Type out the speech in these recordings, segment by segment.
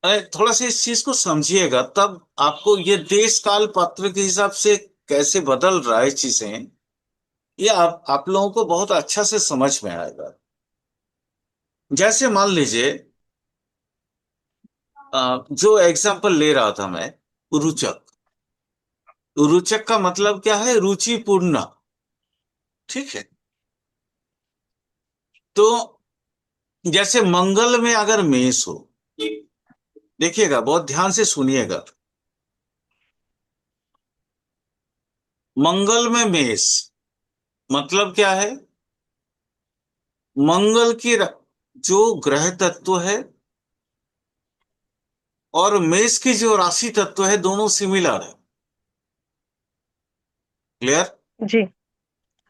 थोड़ा सा इस चीज को समझिएगा, तब आपको ये देश काल पात्र के हिसाब से कैसे बदल रहा है चीजें, ये आप लोगों को बहुत अच्छा से समझ में आएगा। जैसे मान लीजिए, जो एग्जाम्पल ले रहा था मैं, रुचक। रुचक का मतलब क्या है? रुचिपूर्ण। ठीक है। तो जैसे मंगल में अगर मेष हो, देखिएगा, बहुत ध्यान से सुनिएगा। मंगल में मेष मतलब क्या है? मंगल की जो ग्रह तत्व है और मेष की जो राशि तत्व है, दोनों सिमिलर है। क्लियर? जी।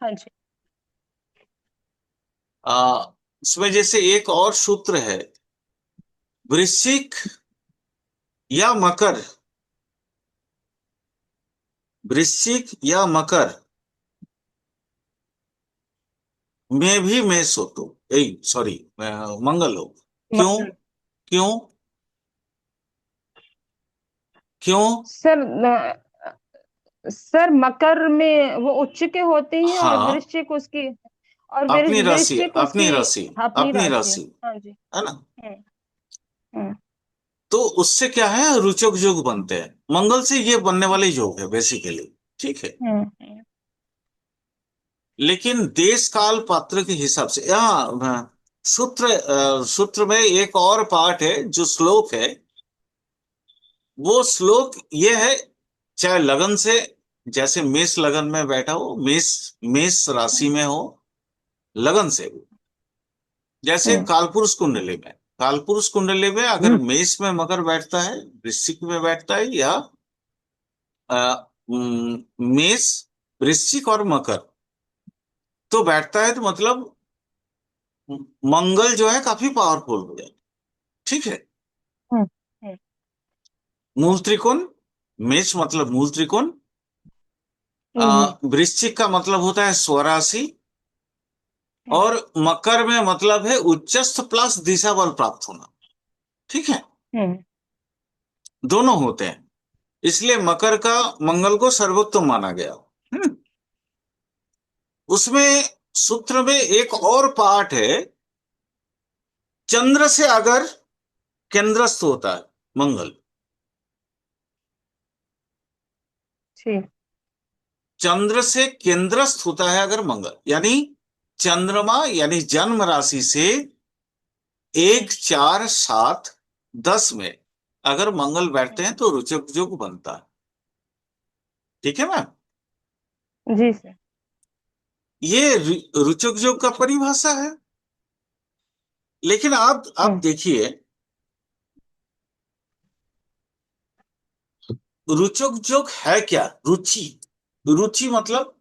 हाँ जी। इसमें जैसे एक और सूत्र है, वृश्चिक या मकर। वृश्चिक या मकर में भी मेष हो तो, सॉरी, मंगल हो। क्यों? मंगल। क्यों? क्यों? सर सर मकर में वो उच्च के होते हैं और हाँ, वृश्चिक उसकी, और अपनी राशि, वृश्चिक अपनी उसकी राशि, अपनी अपनी राशि। राशि, हाँ जी। है ना? हम्म। हम्म। तो उससे क्या है, रुचक योग बनते हैं। मंगल से ये बनने वाले योग है बेसिकली। ठीक है। हम्म। लेकिन देश काल पात्र के हिसाब से यहाँ सूत्र में एक और पार्ट है, जो श्लोक है। वो श्लोक ये है, चाहे लगन से, जैसे मेष लगन में बैठा हो, मेष मेष राशि में हो, लगन से हो। जैसे हम्म। कालपुरुष कुंडली में, कालपुरुष कुंडली में अगर मेष में मकर बैठता है, वृश्चिक में बैठता है, या मेष, वृश्चिक और मकर तो बैठता है, तो मतलब मंगल जो है काफी पावरफुल हो जाए। ठीक है। हम्म। हम्म। मूल त्रिकोण, मेष मतलब मूल त्रिकोण, हम्म। वृश्चिक का मतलब होता है स्वराशि, हम्म। और मकर में मतलब है उच्चस्थ प्लस दिशा बल प्राप्त होना। ठीक है। हम्म। दोनों होते हैं, इसलिए मकर का मंगल को सर्वोत्तम माना गया। हम्म। उसमें सूत्र में एक और पार्ट है, चंद्र से अगर केंद्रस्थ होता है मंगल, जी। चंद्र से केंद्रस्थ होता है अगर मंगल, यानी चंद्रमा, यानी जन्म राशि से हम्म। 1 4 7 10 में अगर मंगल बैठते हैं तो रुचक योग बनता है। ठीक है मैम? जी सर। ये रुचक योग का परिभाषा है। लेकिन आप हम्म। देखिए, रुचक योग है क्या? रुचि, रुचि मतलब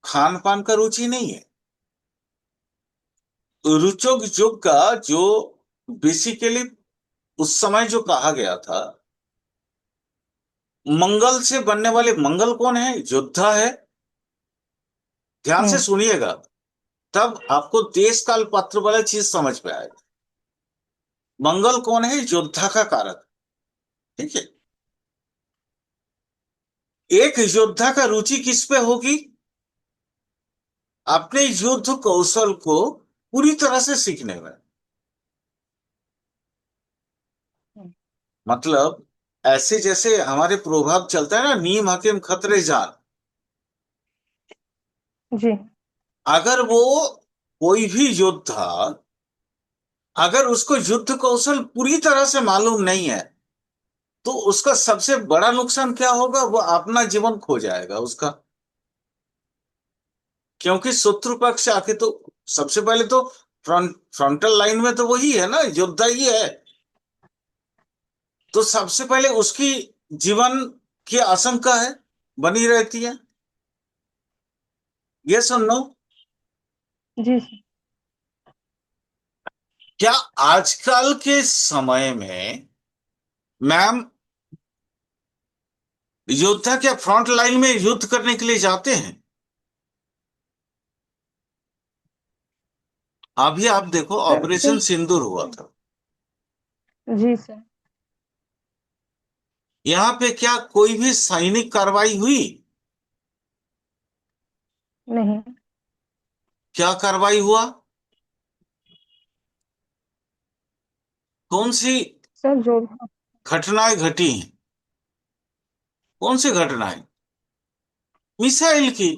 खान पान का रुचि नहीं है। रुचक योग का जो बेसिकली उस समय जो कहा गया था, मंगल से बनने वाले, मंगल कौन है? योद्धा है। ध्यान से हम्म। सुनिएगा, तब आपको देश काल पात्र वाला चीज समझ में आएगा। मंगल कौन है? योद्धा का कारक। ठीक है। एक योद्धा का रुचि किस पे होगी? अपने युद्ध कौशल को पूरी तरह से सीखने में। हम्म। मतलब ऐसे जैसे हमारे प्रोभाव चलता है ना, नीम हकीम खतरे जान। जी। अगर वो कोई भी योद्धा, अगर उसको युद्ध कौशल पूरी तरह से मालूम नहीं है, तो उसका सबसे बड़ा नुकसान क्या होगा? वो अपना जीवन खो जाएगा उसका। क्योंकि शत्रु पक्ष आके तो सबसे पहले तो फ्रंटल लाइन में तो वही है ना, योद्धा ही है। तो सबसे पहले उसकी जीवन की आशंका है, बनी रहती है। ये सुनो, जी सर। क्या आजकल के समय में मैम योद्धा क्या फ्रंट लाइन में युद्ध करने के लिए जाते हैं? अभी आप देखो, ऑपरेशन सर। सिंदूर हुआ था। जी सर। यहाँ पे क्या कोई भी सैनिक कार्रवाई हुई? नहीं। क्या कार्रवाई हुआ? कौन सी सर जो, घटनाएं घटी हैं? कौन सी घटनाएं? मिसाइल की।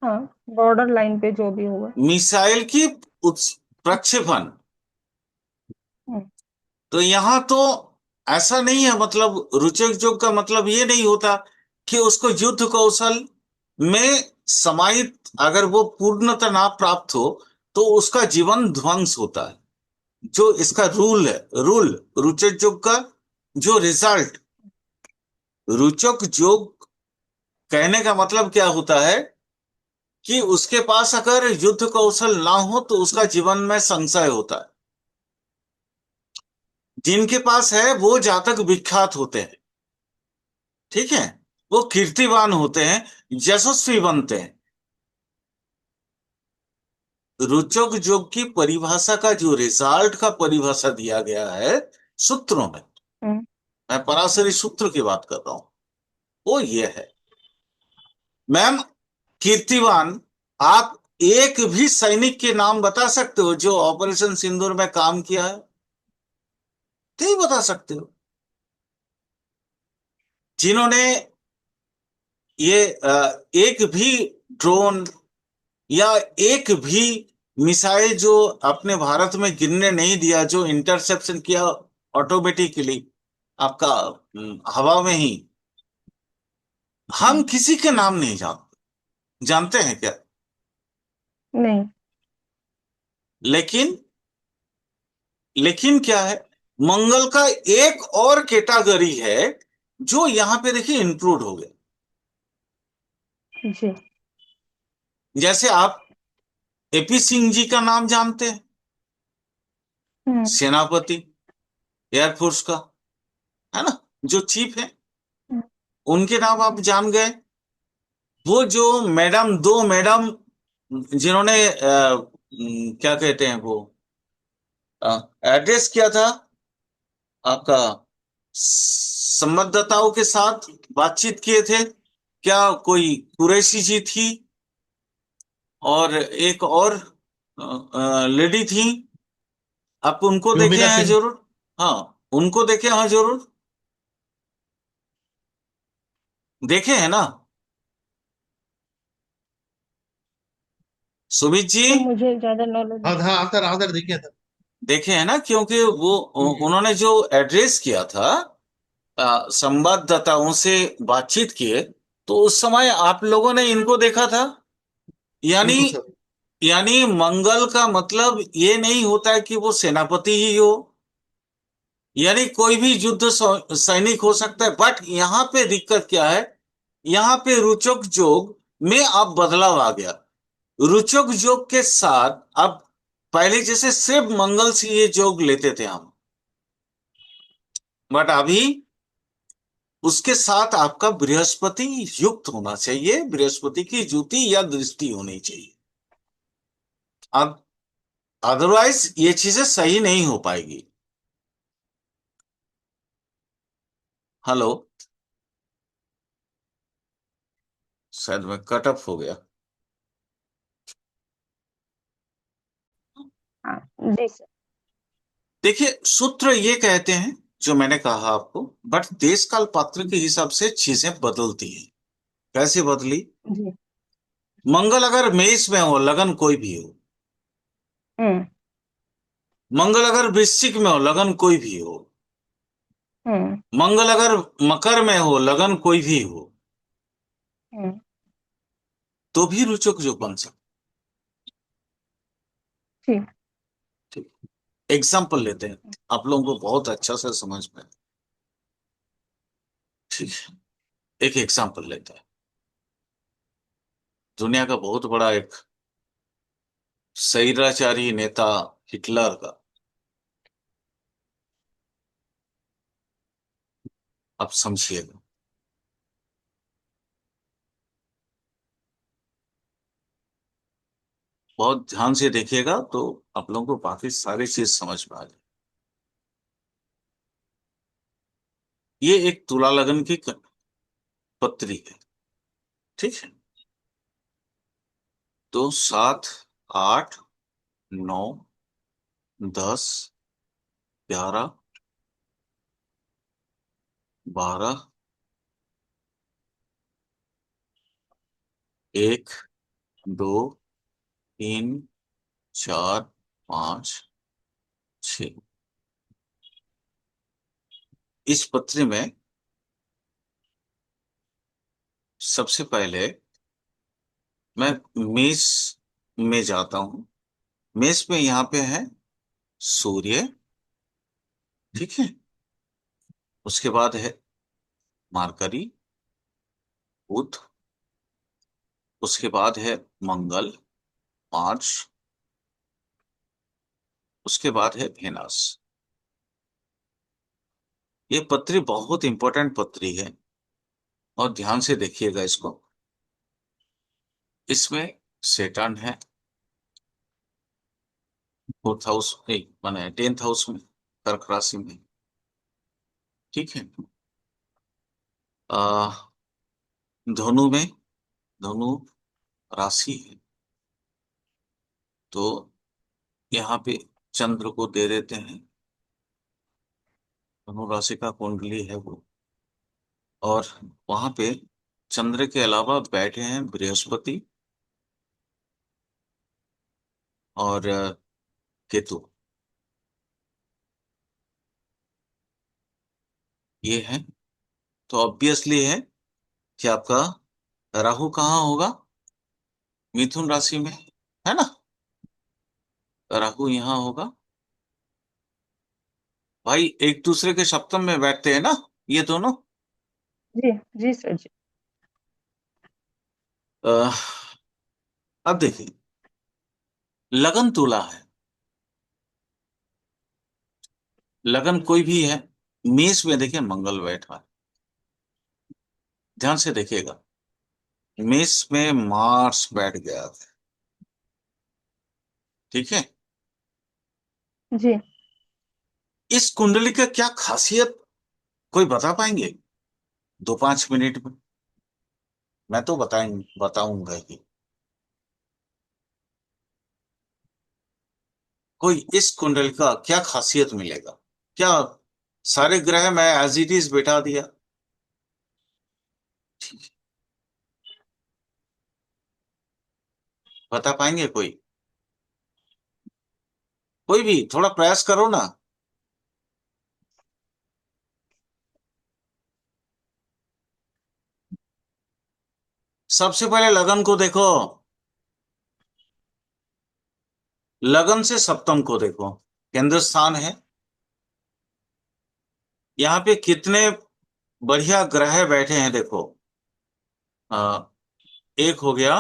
हाँ, बॉर्डर लाइन पे जो भी होगा। मिसाइल की प्रक्षेपण। हम्म। तो यहां तो ऐसा नहीं है, मतलब रोचक जोक का मतलब ये नहीं होता कि उसको युद्ध कौशल में समाहित, अगर वो पूर्णता ना प्राप्त हो तो उसका जीवन ध्वंस होता है। जो इसका रूल है, रूल रोचक जोक का जो रिजल्ट, रोचक जोक कहने का मतलब क्या होता है कि उसके पास अगर युद्ध कौशल ना हो तो उसका जीवन में संशय होता है। जिनके पास है वो जातक विख्यात होते हैं, ठीक है, वो कीर्तिवान होते हैं, यशस्वी बनते हैं। रोचक योग की परिभाषा का जो रिजल्ट का परिभाषा दिया गया है सूत्रों में, हम्म। मैं पराशरी सूत्र की बात कर रहा हूं, वो ये है। मैम, कीर्तिवान, आप एक भी सैनिक के नाम बता सकते हो जो ऑपरेशन सिंदूर में काम किया है? नहीं बता सकते हो। जिन्होंने ये एक भी ड्रोन या एक भी मिसाइल जो अपने भारत में गिरने नहीं दिया, जो इंटरसेप्शन किया ऑटोमेटिकली आपका हवा में ही, हम हम्म। किसी के नाम नहीं जानते। जानते हैं क्या? नहीं। लेकिन लेकिन क्या है, मंगल का एक और कैटेगरी है जो यहां पे देखिए इंक्लूड हो गया। जी। जैसे आप एपी सिंह जी का नाम जानते हैं, हम्म। सेनापति एयरफोर्स का, है ना, जो चीफ है, हम्म। उनके नाम आप जान गए। वो जो मैडम, दो मैडम जिन्होंने क्या कहते हैं वो, एड्रेस किया था आपका, संवाददाताओं के साथ बातचीत किए थे, क्या कोई कुरैशी जी थी और एक और लेडी थी, आप उनको देखे योगिता हैं सिंह। जरूर। हाँ, उनको देखे हैं जरूर, देखे हैं ना सुमित जी? सर मुझे ज्यादा नॉलेज हाँ नहीं। हाँ सर, हाँ सर, देखिए सर। देखे हैं ना, क्योंकि वो उन्होंने जो एड्रेस किया था, संवाददाताओं से बातचीत किए, तो उस समय आप लोगों ने इनको देखा था। यानी बिल्कुल सर। यानी मंगल का मतलब ये नहीं होता है कि वो सेनापति ही हो, यानी कोई भी युद्ध सैनिक हो सकता है। बट यहाँ पे दिक्कत क्या है, यहाँ पे रुचक जोग में अब बदलाव आ गया। रुचक जोग के साथ अब, पहले जैसे सिर्फ मंगल से ये जोग लेते थे हम, बट अभी उसके साथ आपका बृहस्पति युक्त होना चाहिए, बृहस्पति की ज्योति या दृष्टि होनी चाहिए। अब अदरवाइज ये चीजें सही नहीं हो पाएगी। हेलो, शायद मैं कट ऑफ हो गया। हाँ। जी सर। देखिए, सूत्र ये कहते हैं जो मैंने कहा आपको, बट देश काल पात्र के हिसाब से चीजें बदलती हैं। कैसे बदली? जी। मंगल अगर मेष में हो, लगन कोई भी हो, हम्म। मंगल अगर वृश्चिक में हो, लगन कोई भी हो, हम्म। मंगल अगर मकर में हो, लगन कोई भी हो, हम्म। तो भी रुचक जो बन सकता। ठीक। ठीक, एग्जाम्पल लेते हैं, आप लोगों को बहुत अच्छा से समझ में। ठीक है, एक एग्जाम्पल लेते हैं। दुनिया का बहुत बड़ा एक स्वैराचारी नेता हिटलर का, आप समझिएगा, बहुत ध्यान से देखिएगा तो आप लोगों को बाकी सारी चीज समझ में आ जाए। ये एक तुला लगन की पत्री है। ठीक है। तो 7, 8, 9, 10, 11, 12, 1, 2, 3, 4, 5, 6। इस पत्री में सबसे पहले मैं मेष में जाता हूं। मेष में यहाँ पे है सूर्य। ठीक है। उसके बाद है मार्करी, बुध। उसके बाद है मंगल, मार्स। उसके बाद है वेनस। ये पत्री बहुत इंपॉर्टेंट पत्री है, और ध्यान से देखिएगा इसको। इसमें सेटर्न है 4th हाउस, माने 10th हाउस में, कर्क राशि में। ठीक है। आ, धनु में, धनु राशि है। तो यहाँ पे चंद्र को दे देते हैं। धनु राशि का कुंडली है वो। और वहां पे चंद्र के अलावा बैठे हैं बृहस्पति और केतु। ये है। तो ऑब्वियसली है कि आपका राहु कहाँ होगा? मिथुन राशि में, है ना। राहु यहाँ होगा। भाई एक दूसरे के सप्तम में बैठते हैं ना ये दोनों। जी जी सर जी। अह, अब देखिए, लगन तुला है। लगन कोई भी है। मेष में देखिए मंगल बैठा है। ध्यान से देखिएगा। मेष में मार्स बैठ गया है। ठीक है। जी इस कुंडली का क्या खासियत, कोई बता पाएंगे 2-5 मिनट में? मैं तो बताऊंगा ही। कोई इस कुंडली का क्या खासियत मिलेगा क्या? सारे ग्रह मैं एज इट इज बैठा दिया। बता पाएंगे कोई? कोई भी थोड़ा प्रयास करो ना। सबसे पहले लगन को देखो। लगन से सप्तम को देखो। केंद्र स्थान है। यहाँ पे कितने बढ़िया ग्रह बैठे हैं देखो। आ, एक हो गया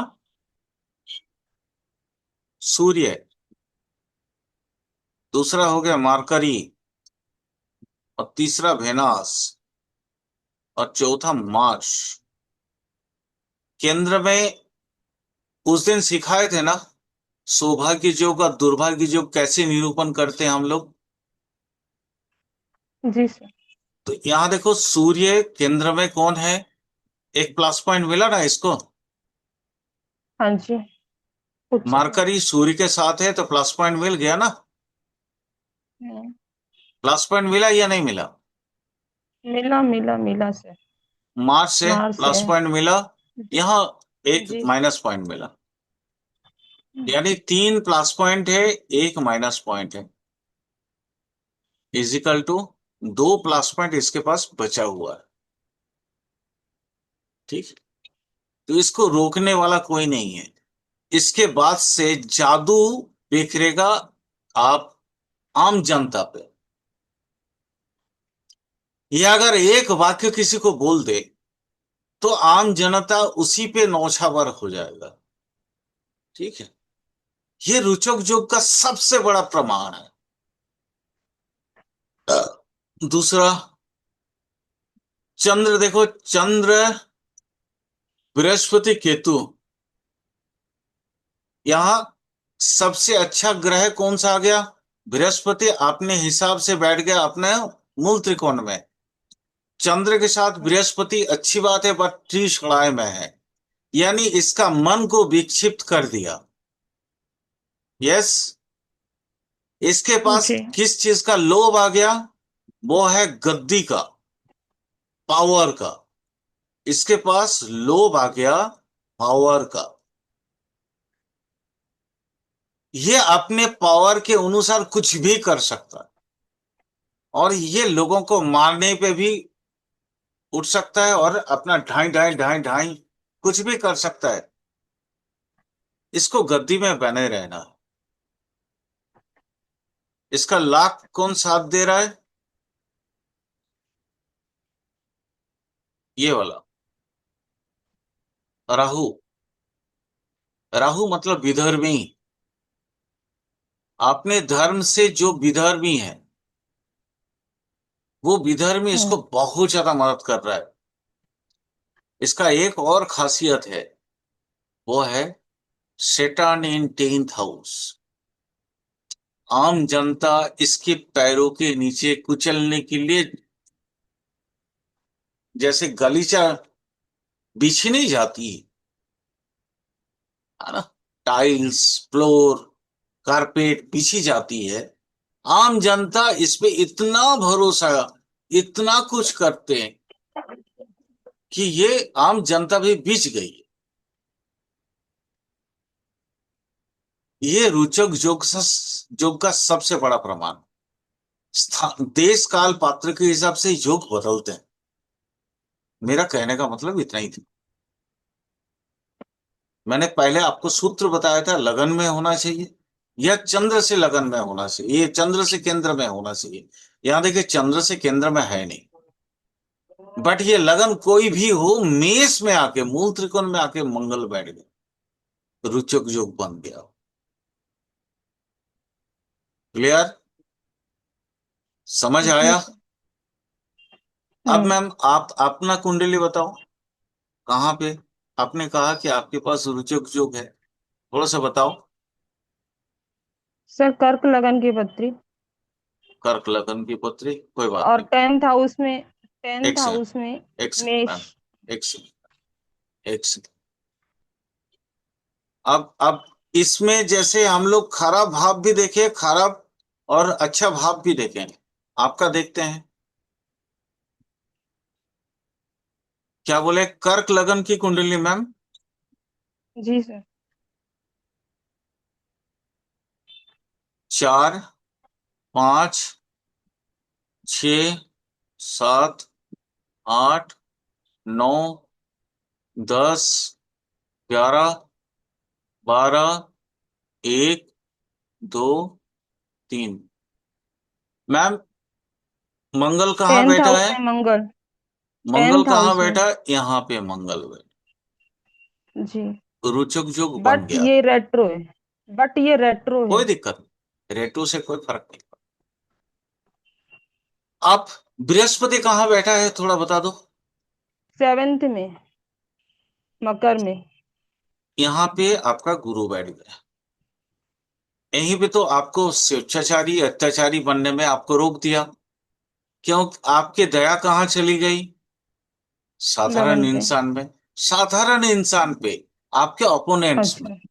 सूर्य, दूसरा हो गया मार्करी, और तीसरा वेनस, और चौथा मार्स। केंद्र में उस दिन सिखाए थे ना, सौभाग्य योग और दुर्भाग्य योग कैसे निरूपण करते हैं हम लोग। जी सर। तो यहाँ देखो सूर्य केंद्र में कौन है? एक प्लस पॉइंट मिला ना इसको। हाँ जी, उच्च है। मार्करी सूर्य के साथ है तो प्लस पॉइंट मिल गया ना। हम्म, प्लस पॉइंट मिला या नहीं मिला? मिला मिला मिला सर। मार्च से मार्स प्लस है। पॉइंट मिला। यहाँ एक जी माइनस पॉइंट मिला। यानी 3 प्लस पॉइंट है, एक माइनस पॉइंट है। इजिकल टू 2 प्लस पॉइंट इसके पास बचा हुआ है। ठीक है? तो इसको रोकने वाला कोई नहीं है। इसके बाद से जादू बिखरेगा आप आम जनता पे। ये अगर एक वाक्य किसी को बोल दे तो आम जनता उसी पे नौछावर हो जाएगा। ठीक है। ये रुचक योग का सबसे बड़ा प्रमाण है। दूसरा, चंद्र देखो। चंद्र, बृहस्पति, केतु। यहां सबसे अच्छा ग्रह कौन सा आ गया? बृहस्पति अपने हिसाब से बैठ गया अपने मूल त्रिकोण में। चंद्र के साथ बृहस्पति अच्छी बात है, बट त्रिषणाय में है, यानी इसका मन को विक्षिप्त कर दिया। यस। इसके पास जी। किस चीज का लोभ आ गया? वो है गद्दी का, पावर का। इसके पास लोभ आ गया पावर का। ये अपने पावर के अनुसार कुछ भी कर सकता है, और ये लोगों को मारने पे भी उठ सकता है, और अपना ढाई ढाई ढाई ढाई कुछ भी कर सकता है। इसको गद्दी में बने रहना है। इसका लाख कौन साथ दे रहा है? ये वाला राहु। राहु मतलब विधर्मी। अपने धर्म से जो विधर्मी है, वो विधर्मी हम्म। इसको बहुत ज्यादा मदद कर रहा है। इसका एक और खासियत है, वो है सेटर्न इन 10th हाउस। आम जनता इसके पैरों के नीचे कुचलने के लिए, जैसे गलीचा बिछी नहीं जाती है ना, टाइल्स, फ्लोर, कारपेट बिछी जाती है, आम जनता इस पे इतना भरोसा, इतना कुछ करते हैं कि ये आम जनता भी बिछ गई। ये रोचक योग का सबसे बड़ा प्रमाण। देश काल पात्र के हिसाब से योग बदलते हैं। मेरा कहने का मतलब इतना ही था। मैंने पहले आपको सूत्र बताया था, लगन में होना चाहिए, या चंद्र से लगन में होना चाहिए, ये चंद्र से केंद्र में होना चाहिए। यहां देखिए, चंद्र से केंद्र में है नहीं, बट ये लगन कोई भी हो, मेष में आके, मूल त्रिकोण में आके मंगल बैठ गया, रुचक योग बन गया। क्लियर? समझ जी आया? सर। अब हम्म। मैम आप अपना कुंडली बताओ, कहाँ पे? आपने कहा कि आपके पास रुचक योग है, थोड़ा सा बताओ। सर कर्क लगन की पत्री। कर्क लगन की पुत्री, कोई बात और नहीं। 10th हाउस में, टेंथ एक सेकंड, हाउस में एक सेकंड मेष। मैम, एक सेकंड, एक सेकंड। अब इसमें जैसे हम लोग खराब भाव भी देखें, खराब और अच्छा भाव भी देखें। आपका देखते हैं, क्या बोले? कर्क लगन की कुंडली मैम। जी सर। 4, 5, 6, 7, 8, 9, 10, 11, 12, 1, 2, 3। मैम, मंगल कहाँ टेंथ बैठा हाउस है? में मंगल। मंगल टेंथ कहाँ हाउस में। बैठा है? यहाँ पे मंगल बैठा। जी। रुचक योग बन बट गया। ये रेट्रो है। बट ये रेट्रो है। कोई दिक्कत नहीं, रेटो से कोई फर्क नहीं पड़ता। आप, बृहस्पति कहाँ बैठा है थोड़ा बता दो। 7th में, मकर में। यहाँ पे आपका गुरु बैठ गया। यहीं पे तो आपको स्वेच्छाचारी अत्याचारी बनने में आपको रोक दिया। क्यों? आपके दया कहाँ चली गई? साधारण लगन पे। इंसान में। साधारण इंसान पे, आपके ओपोनेंट्स में। अच्छा।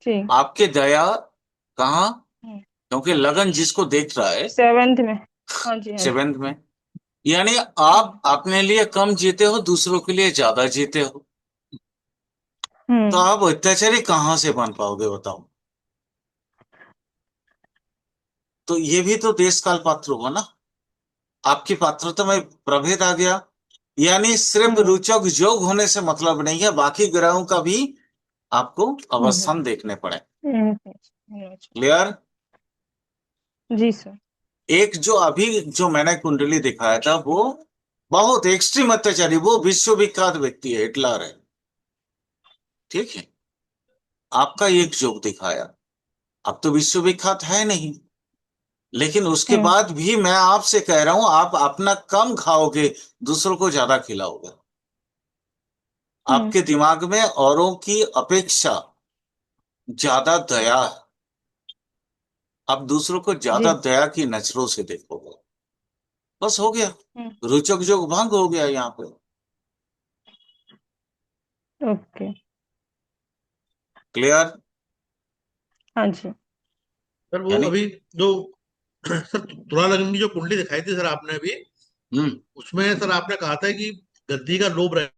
ठीक। आपके दया कहाँ? क्योंकि लगन जिसको देख रहा है 7th में। हाँ जी, हाँ जी। 7th में, यानी आप अपने लिए कम जीते हो, दूसरों के लिए ज्यादा जीते हो। तो हम्म। आप अत्याचारी कहाँ से बन पाओगे बताओ? तो ये भी तो देश काल पात्र हुआ ना। आपकी पात्रता में प्रभेद आ गया। यानी सिर्फ हम्म। रुचक योग होने से मतलब नहीं है, बाकी ग्रहों का भी आपको हम्म। अवस्थान देखने पड़े। हम्म। क्लियर? जी सर। एक जो अभी जो मैंने कुंडली दिखाया था, वो बहुत एक्सट्रीम अत्याचारी, वो विश्वविख्यात व्यक्ति है, हिटलर है। ठीक है? आपका एक योग दिखाया, अब तो विश्वविख्यात है नहीं, लेकिन उसके हम्म। बाद भी मैं आपसे कह रहा हूं, आप अपना कम खाओगे, दूसरों को ज्यादा खिलाओगे। हम्म। आपके दिमाग में औरों की अपेक्षा ज्यादा दया है। आप दूसरों को जी। ज्यादा दया की नजरों से देखोगे। बस हो गया। हम्म। रुचक योग भंग हो गया यहाँ पे। ओके। क्लियर? हाँ जी। सर वो यानी अभी जो सर तुला लगन की जो कुंडली दिखाई थी सर आपने अभी, हम्म उसमें सर आपने कहा था कि गद्दी का लोभ